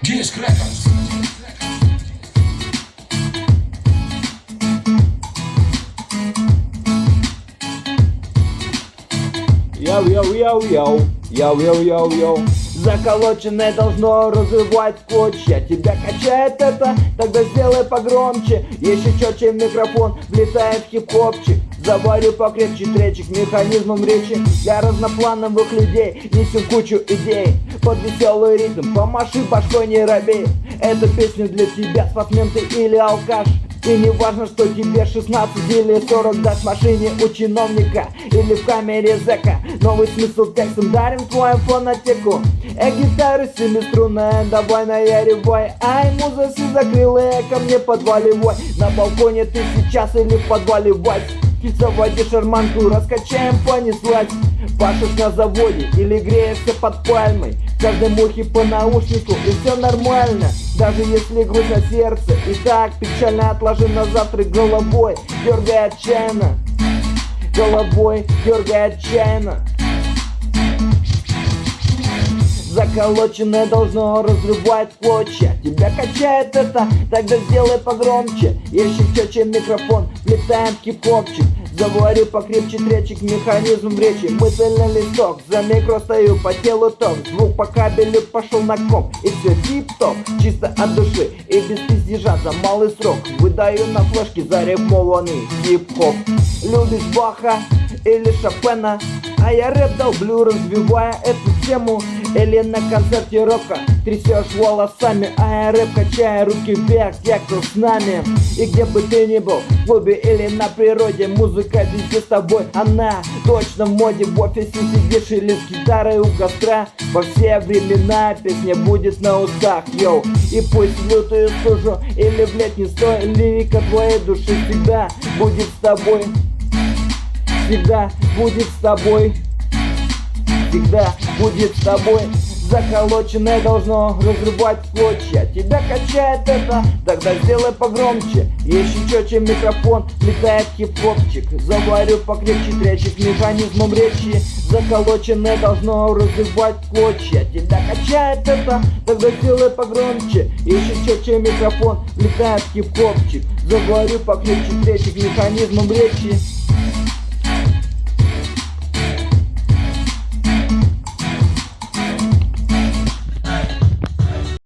Disc Records. Йоу-йоу-йоу-йоу, йоу-йоу-йоу-йоу. Заколоченное должно разрывать в клочья. Тебя качает это, тогда сделай погромче. Еще четче микрофон влетает в хип-хопчик. Заварю покрепче тречик механизмом речи. Для разноплановых людей несем кучу идей. Под веселый ритм помаши башкой, не робей. Эту песню для тебя, спортсмен ты или алкаш. И не важно, что тебе 16 или 40, дашь в машине у чиновника или в камере зэка. Новый смысл текстом дарим твою фонотеку. Гитары семиструнная, давай наяривай. Ай, муза си закрылая, ко мне подваливай. На балконе ты сейчас или в подвале вась. Заводи шарманку, раскачаем, понеслась. Пашешь на заводе или греешься под пальмой. Каждой мухе по наушнику, и все нормально. Даже если грусть на сердце и так печально, отложи на завтра головой, дергай отчаянно. Головой дергай отчаянно. Заколоченное должно разрывать в клочья. Тебя качает это, тогда сделай погромче. Еще четче микрофон, влетаем в хип-хопчик. Заварю покрепче тречик, механизм речи. Мысленный листок, за микро стою, по телу ток. Звук по кабелю пошел на комп. И все тип-топ, чисто от души и без пиздежа за малый срок. Выдаю на флешке зарифмованный хип-хоп. Любишь Баха или Шопена? А я рэп долблю, развивая эту тему. Или на концерте рока трясешь волосами, а я рэп качаю руки вверх, те, кто с нами. И где бы ты ни был, в клубе или на природе, музыка везде с тобой, она точно в моде. В офисе сидишь или с гитарой у костра, во все времена песня будет на устах, йоу. И пусть в лютую стужу или в летний стой, лирика твоей души всегда будет с тобой. Всегда будет с тобой. Всегда будет с тобой. Заколоченное должно разрывать в клочья. Тебя качает это, тогда сделай погромче. Еще четче микрофон, летает хип-хопчик. Заварю покрепче тречик механизмом речи. Заколоченное должно разрывать в клочья. Тебя качает это, тогда сделай погромче. Еще четче микрофон, летает хип-хопчик. Заварю покрепче тречик механизмом речи.